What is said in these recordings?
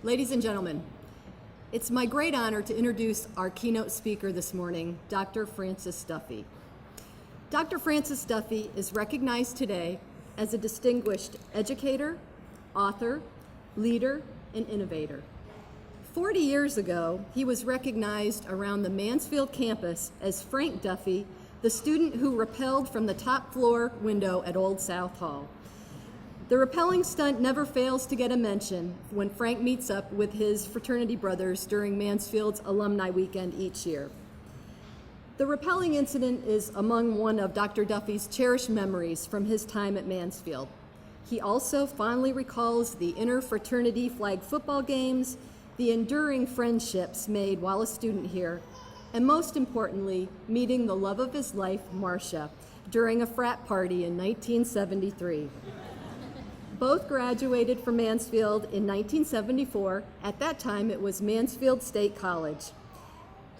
Ladies and gentlemen, it's my great honor to introduce our keynote speaker this morning, Dr. Francis Duffy. Dr. Francis Duffy is recognized today as a distinguished educator, author, leader, and innovator. 40 years ago, he was recognized around the Mansfield campus as Frank Duffy, the student who rappelled from the top floor window at Old South Hall. The rappelling stunt never fails to get a mention when Frank meets up with his fraternity brothers during Mansfield's alumni weekend each year. The rappelling incident is among one of Dr. Duffy's cherished memories from his time at Mansfield. He also fondly recalls the inter-fraternity flag football games, the enduring friendships made while a student here, and most importantly, meeting the love of his life, Marcia, during a frat party in 1973. Both graduated from Mansfield in 1974. At that time, it was Mansfield State College.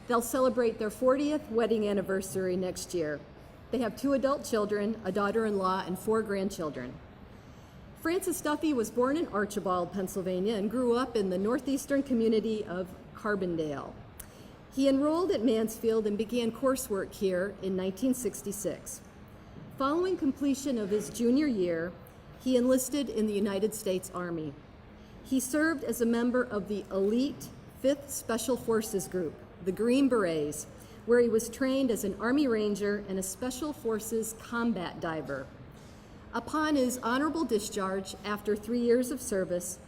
They'll celebrate their 40th wedding anniversary next year. They have 2 adult children, a daughter-in-law, and 4 grandchildren. Francis Duffy was born in Archibald, Pennsylvania, and grew up in the northeastern community of Carbondale. He enrolled at Mansfield and began coursework here in 1966. Following completion of his junior year, he enlisted in the United States Army. He served as a member of the elite 5th Special Forces Group, the Green Berets, where he was trained as an Army Ranger and a Special Forces combat diver. Upon his honorable discharge after 3 years of service,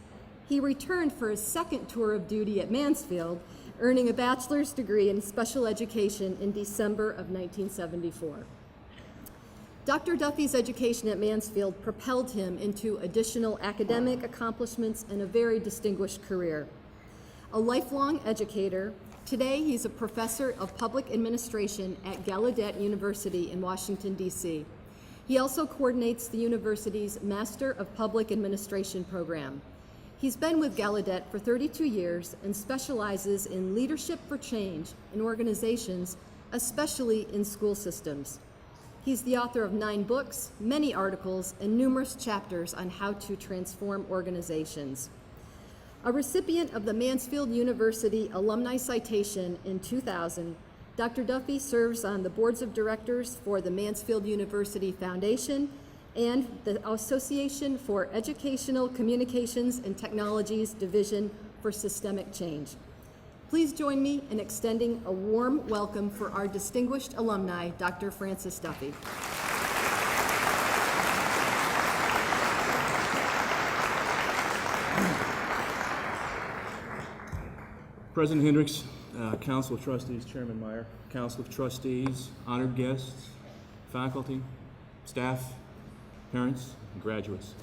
he returned for his second tour of duty at Mansfield, earning a bachelor's degree in special education in December of 1974. Dr. Duffy's education at Mansfield propelled him into additional academic accomplishments and a very distinguished career. A lifelong educator, today he's a professor of public administration at Gallaudet University in Washington, D.C. He also coordinates the university's Master of Public Administration program. He's been with Gallaudet for 32 years and specializes in leadership for change in organizations, especially in school systems. He's the author of 9 books, many articles, and numerous chapters on how to transform organizations. A recipient of the Mansfield University Alumni Citation in 2000, Dr. Duffy serves on the boards of directors for the Mansfield University Foundation and the Association for Educational Communications and Technologies Division for Systemic Change. Please join me in extending a warm welcome for our distinguished alumni, Dr. Francis Duffy. President Hendricks, Council of Trustees, Chairman Meyer, Council of Trustees, honored guests, faculty, staff, parents, and graduates.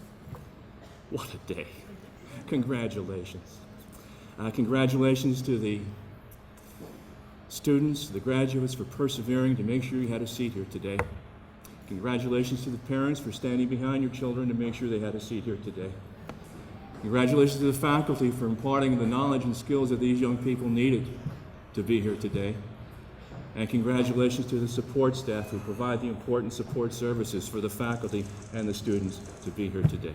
What a day. Congratulations. Congratulations to the students, the graduates, for persevering to make sure you had a seat here today. Congratulations to the parents for standing behind your children to make sure they had a seat here today. Congratulations to the faculty for imparting the knowledge and skills that these young people needed to be here today. And congratulations to the support staff who provide the important support services for the faculty and the students to be here today.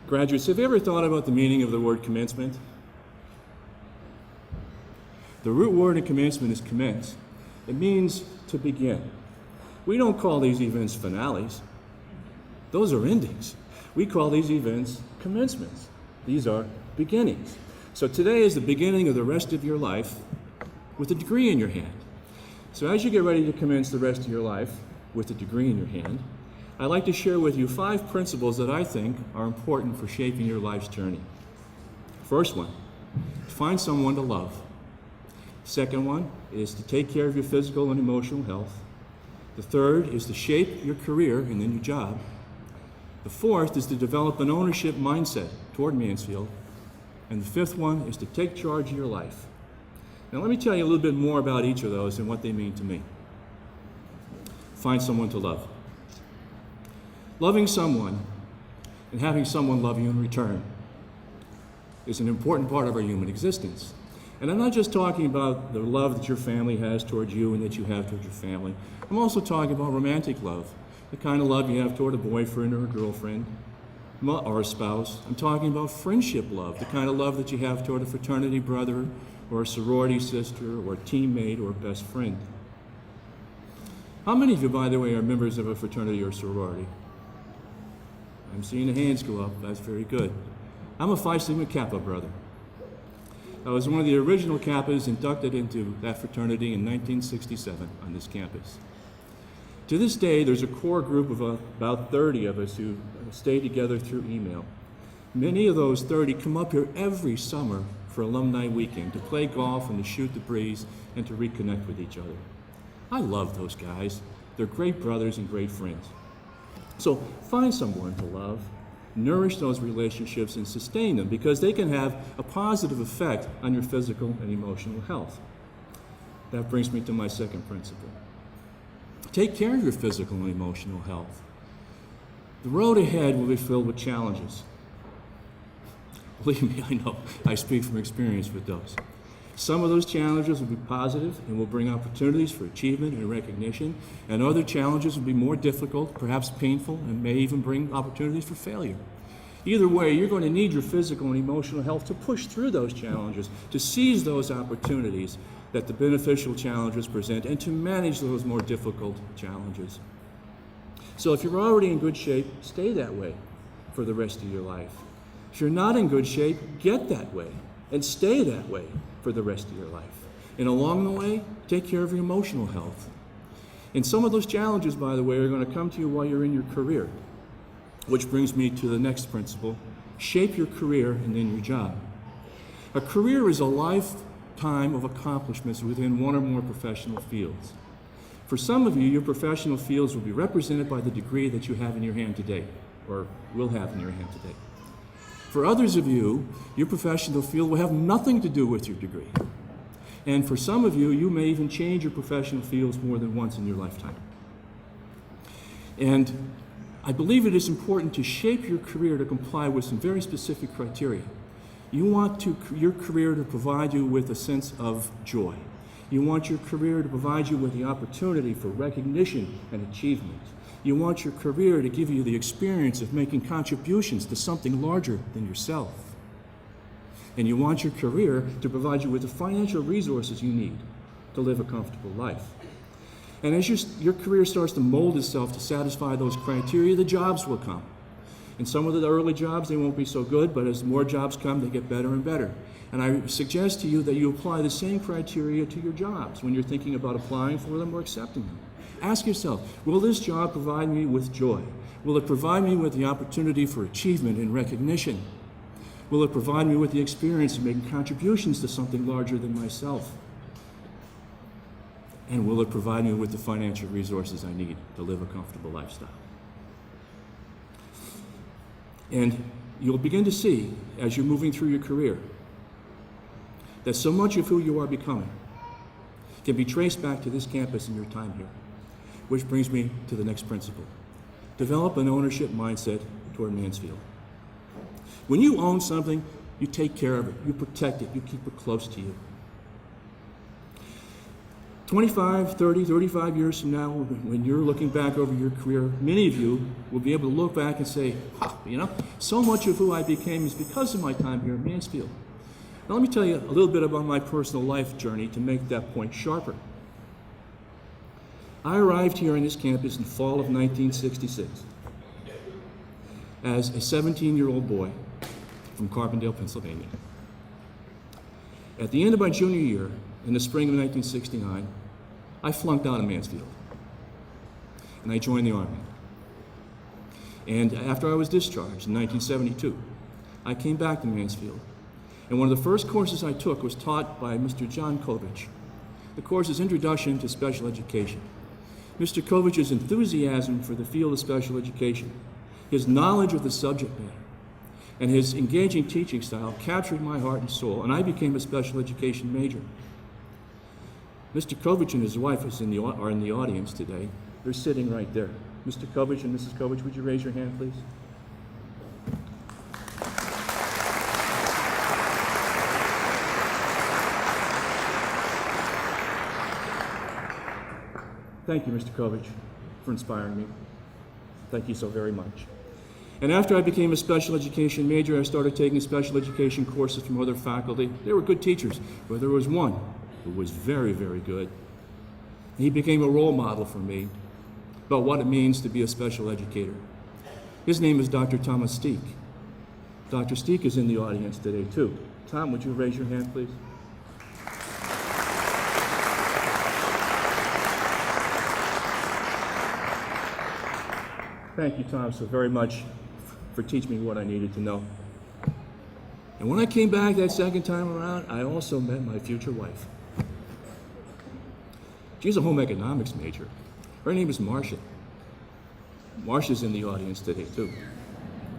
Graduates, have you ever thought about the meaning of the word commencement? The root word in commencement is commence. It means to begin. We don't call these events finales. Those are endings. We call these events commencements. These are beginnings. So today is the beginning of the rest of your life with a degree in your hand. So as you get ready to commence the rest of your life with a degree in your hand, I'd like to share with you 5 principles that I think are important for shaping your life's journey. First one, find someone to love. Second one is to take care of your physical and emotional health. The third is to shape your career and then your job. The fourth is to develop an ownership mindset toward Mansfield. And the fifth one is to take charge of your life. Now let me tell you a little bit more about each of those and what they mean to me. Find someone to love. Loving someone and having someone love you in return is an important part of our human existence. And I'm not just talking about the love that your family has towards you and that you have towards your family. I'm also talking about romantic love, the kind of love you have toward a boyfriend or a girlfriend, or a spouse. I'm talking about friendship love, the kind of love that you have toward a fraternity brother or a sorority sister or a teammate or a best friend. How many of you, by the way, are members of a fraternity or sorority? I'm seeing the hands go up. That's very good. I'm a Phi Sigma Kappa brother. I was one of the original Kappas inducted into that fraternity in 1967 on this campus. To this day, there's a core group of about 30 of us who stay together through email. Many of those 30 come up here every summer for alumni weekend to play golf and to shoot the breeze and to reconnect with each other. I love those guys. They're great brothers and great friends. So find someone to love, nourish those relationships, and sustain them because they can have a positive effect on your physical and emotional health. That brings me to my second principle. Take care of your physical and emotional health. The road ahead will be filled with challenges. Believe me, I know. I speak from experience with those. Some of those challenges will be positive and will bring opportunities for achievement and recognition, and other challenges will be more difficult, perhaps painful, and may even bring opportunities for failure. Either way, you're going to need your physical and emotional health to push through those challenges, to seize those opportunities that the beneficial challenges present, and to manage those more difficult challenges. So if you're already in good shape, stay that way for the rest of your life. If you're not in good shape, get that way and stay that way for the rest of your life. And along the way, take care of your emotional health. And some of those challenges, by the way, are going to come to you while you're in your career, which brings me to the next principle. Shape your career and then your job. A career is a lifetime of accomplishments within one or more professional fields. For some of you, your professional fields will be represented by the degree that you have in your hand today, or will have in your hand today. For others of you, your professional field will have nothing to do with your degree. And for some of you, you may even change your professional fields more than once in your lifetime. And I believe it is important to shape your career to comply with some very specific criteria. You want your career to provide you with a sense of joy. You want your career to provide you with the opportunity for recognition and achievement. You want your career to give you the experience of making contributions to something larger than yourself. And you want your career to provide you with the financial resources you need to live a comfortable life. And as your career starts to mold itself to satisfy those criteria, the jobs will come. And some of the early jobs, they won't be so good, but as more jobs come, they get better and better. And I suggest to you that you apply the same criteria to your jobs when you're thinking about applying for them or accepting them. Ask yourself, will this job provide me with joy? Will it provide me with the opportunity for achievement and recognition? Will it provide me with the experience of making contributions to something larger than myself? And will it provide me with the financial resources I need to live a comfortable lifestyle? And you'll begin to see, as you're moving through your career, that so much of who you are becoming can be traced back to this campus and your time here. Which brings me to the next principle. Develop an ownership mindset toward Mansfield. When you own something, you take care of it, you protect it, you keep it close to you. 25, 30, 35 years from now, when you're looking back over your career, many of you will be able to look back and say, so much of who I became is because of my time here at Mansfield. Now let me tell you a little bit about my personal life journey to make that point sharper. I arrived here on this campus in fall of 1966 as a 17-year-old boy from Carbondale, Pennsylvania. At the end of my junior year, in the spring of 1969, I flunked out of Mansfield, and I joined the Army. And after I was discharged in 1972, I came back to Mansfield, and one of the first courses I took was taught by Mr. John Kovich. The course is Introduction to Special Education. Mr. Kovich's enthusiasm for the field of special education, his knowledge of the subject matter, and his engaging teaching style captured my heart and soul, and I became a special education major. Mr. Kovich and his wife are in the audience today. They're sitting right there. Mr. Kovich and Mrs. Kovich, would you raise your hand, please? Thank you, Mr. Kovich, for inspiring me. Thank you so very much. And after I became a special education major, I started taking special education courses from other faculty. They were good teachers, but there was one who was very, very good. He became a role model for me about what it means to be a special educator. His name is Dr. Thomas Steek. Dr. Steek is in the audience today, too. Tom, would you raise your hand, please? Thank you, Tom, so very much for teaching me what I needed to know. And when I came back that second time around, I also met my future wife. She's a home economics major. Her name is Marcia. Marcia's in the audience today, too.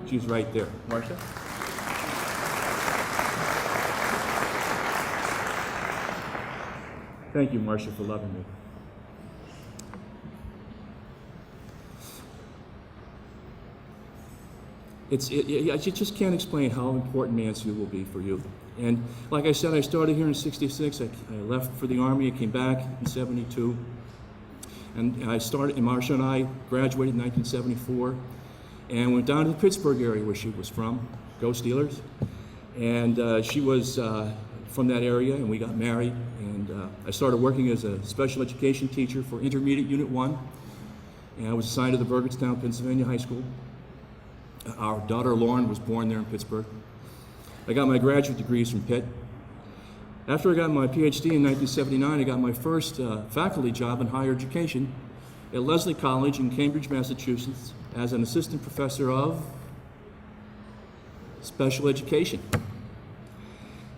She's right there. Marcia? Thank you, Marcia, for loving me. I just can't explain how important Mansfield will be for you. And like I said, I started here in '66. I left for the Army. I came back in '72. And Marcia and I graduated in 1974 and went down to the Pittsburgh area where she was from. Go Steelers. And she was from that area, and we got married. And I started working as a special education teacher for Intermediate Unit 1. And I was assigned to the Burgettstown, Pennsylvania High School. Our daughter Lauren was born there in Pittsburgh. I got my graduate degrees from Pitt. After I got my PhD in 1979, I got my first faculty job in higher education at Lesley College in Cambridge, Massachusetts, as an assistant professor of special education.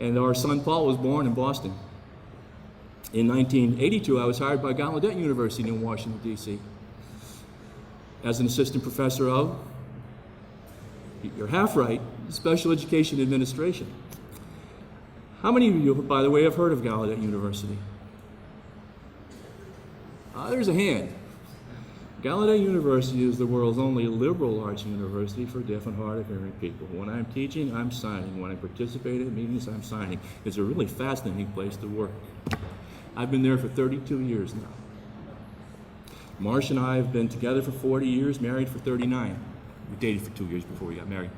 And our son Paul was born in Boston. In 1982, I was hired by Gallaudet University in Washington, D.C. as an assistant professor of, you're half right, special education administration. How many of you, by the way, have heard of Gallaudet University? There's a hand. Gallaudet University is the world's only liberal arts university for deaf and hard of hearing people. When I'm teaching, I'm signing. When I participate in meetings, I'm signing. It's a really fascinating place to work. I've been there for 32 years now. Marcia and I have been together for 40 years, married for 39. We dated for 2 years before we got married.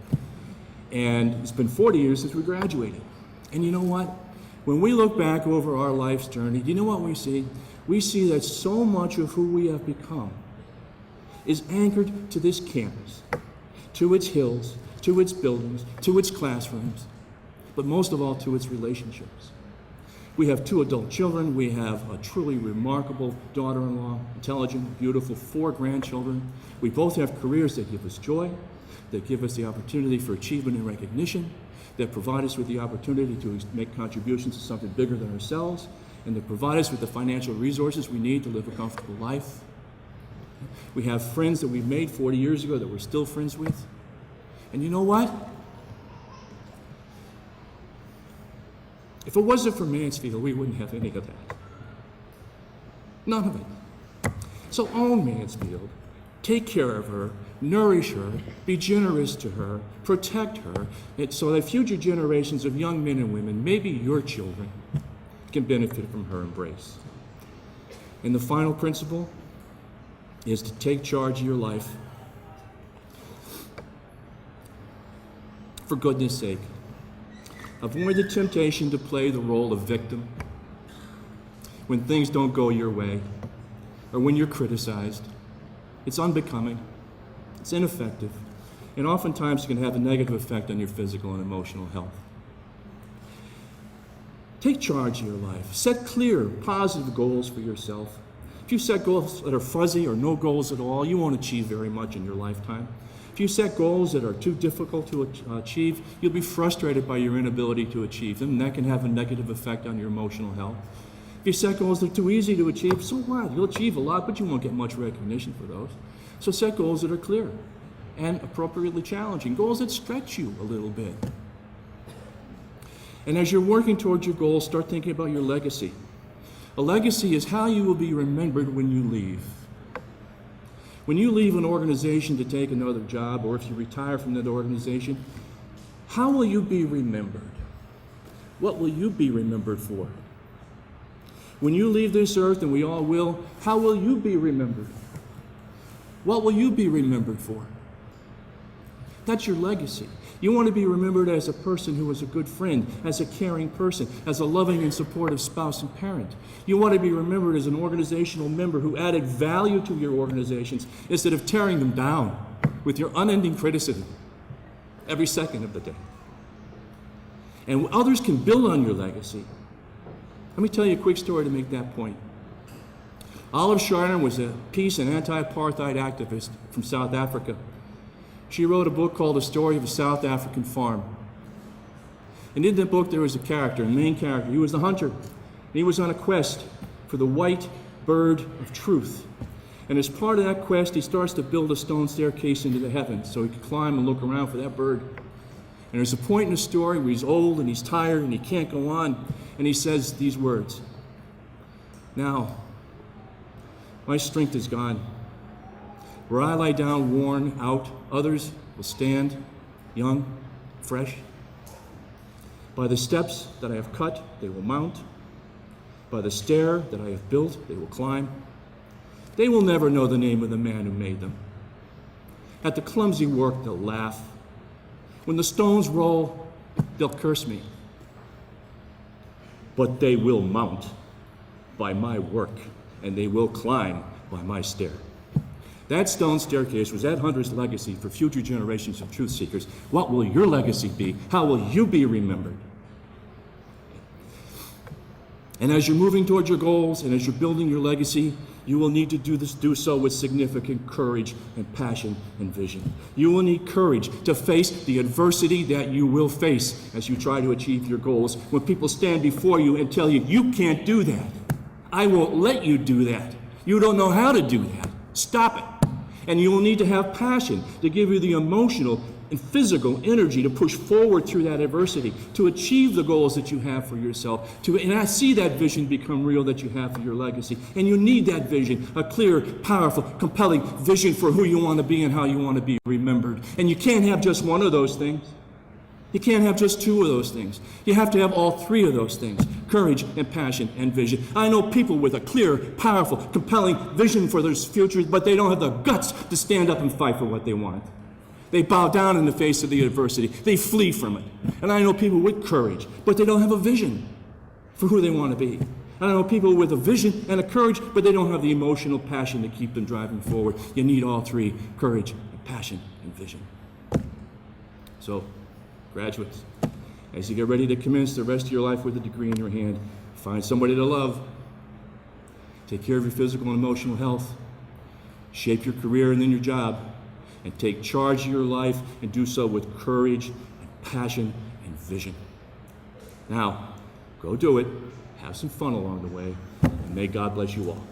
And it's been 40 years since we graduated. And you know what? When we look back over our life's journey, do you know what we see? We see that so much of who we have become is anchored to this campus, to its hills, to its buildings, to its classrooms, but most of all to its relationships. We have 2 adult children. We have a truly remarkable daughter-in-law, intelligent, beautiful, 4 grandchildren. We both have careers that give us joy, that give us the opportunity for achievement and recognition, that provide us with the opportunity to make contributions to something bigger than ourselves, and that provide us with the financial resources we need to live a comfortable life. We have friends that we made 40 years ago that we're still friends with. And you know what? If it wasn't for Mansfield, we wouldn't have any of that. None of it. So own Mansfield. Take care of her, nourish her, be generous to her, protect her, so that future generations of young men and women, maybe your children, can benefit from her embrace. And the final principle is to take charge of your life. For goodness sake, avoid the temptation to play the role of victim when things don't go your way or when you're criticized. It's unbecoming, it's ineffective, and oftentimes it can have a negative effect on your physical and emotional health. Take charge of your life. Set clear, positive goals for yourself. If you set goals that are fuzzy or no goals at all, you won't achieve very much in your lifetime. If you set goals that are too difficult to achieve, you'll be frustrated by your inability to achieve them, and that can have a negative effect on your emotional health. If you set goals that are too easy to achieve, so what? You'll achieve a lot, but you won't get much recognition for those. So set goals that are clear and appropriately challenging, goals that stretch you a little bit. And as you're working towards your goals, start thinking about your legacy. A legacy is how you will be remembered when you leave. When you leave an organization to take another job, or if you retire from that organization, how will you be remembered? What will you be remembered for? When you leave this earth, and we all will, how will you be remembered? What will you be remembered for? That's your legacy. You want to be remembered as a person who was a good friend, as a caring person, as a loving and supportive spouse and parent. You want to be remembered as an organizational member who added value to your organizations instead of tearing them down with your unending criticism every second of the day. And others can build on your legacy. Let me tell you a quick story to make that point. Olive Schreiner was a peace and anti-apartheid activist from South Africa. She wrote a book called The Story of a South African Farm. And in that book there was a character, a main character. He was the hunter. And he was on a quest for the white bird of truth. And as part of that quest, he starts to build a stone staircase into the heavens so he could climb and look around for that bird. And there's a point in the story where he's old and he's tired and he can't go on. And he says these words, "Now, my strength is gone. Where I lie down worn out, others will stand young, fresh. By the steps that I have cut, they will mount. By the stair that I have built, they will climb. They will never know the name of the man who made them. At the clumsy work, they'll laugh. When the stones roll, they'll curse me. But they will mount by my work, and they will climb by my stair." That stone staircase was that hunter's legacy for future generations of truth seekers. What will your legacy be? How will you be remembered? And as you're moving towards your goals and as you're building your legacy, you will need to do so with significant courage and passion and vision. You will need courage to face the adversity that you will face as you try to achieve your goals. When people stand before you and tell you, "You can't do that. I won't let you do that. You don't know how to do that. Stop it." And you will need to have passion to give you the emotional and physical energy to push forward through that adversity, to achieve the goals that you have for yourself, and I see that vision become real that you have for your legacy. And you need that vision, a clear, powerful, compelling vision for who you want to be and how you want to be remembered. And you can't have just one of those things. You can't have just two of those things. You have to have all three of those things: courage and passion and vision. I know people with a clear, powerful, compelling vision for their futures, but they don't have the guts to stand up and fight for what they want. They bow down in the face of the adversity. They flee from it. And I know people with courage, but they don't have a vision for who they want to be. And I know people with a vision and a courage, but they don't have the emotional passion to keep them driving forward. You need all three: courage, and passion, and vision. So, graduates, as you get ready to commence the rest of your life with a degree in your hand, find somebody to love, take care of your physical and emotional health, shape your career and then your job, and take charge of your life and do so with courage and passion and vision. Now, go do it, have some fun along the way, and may God bless you all.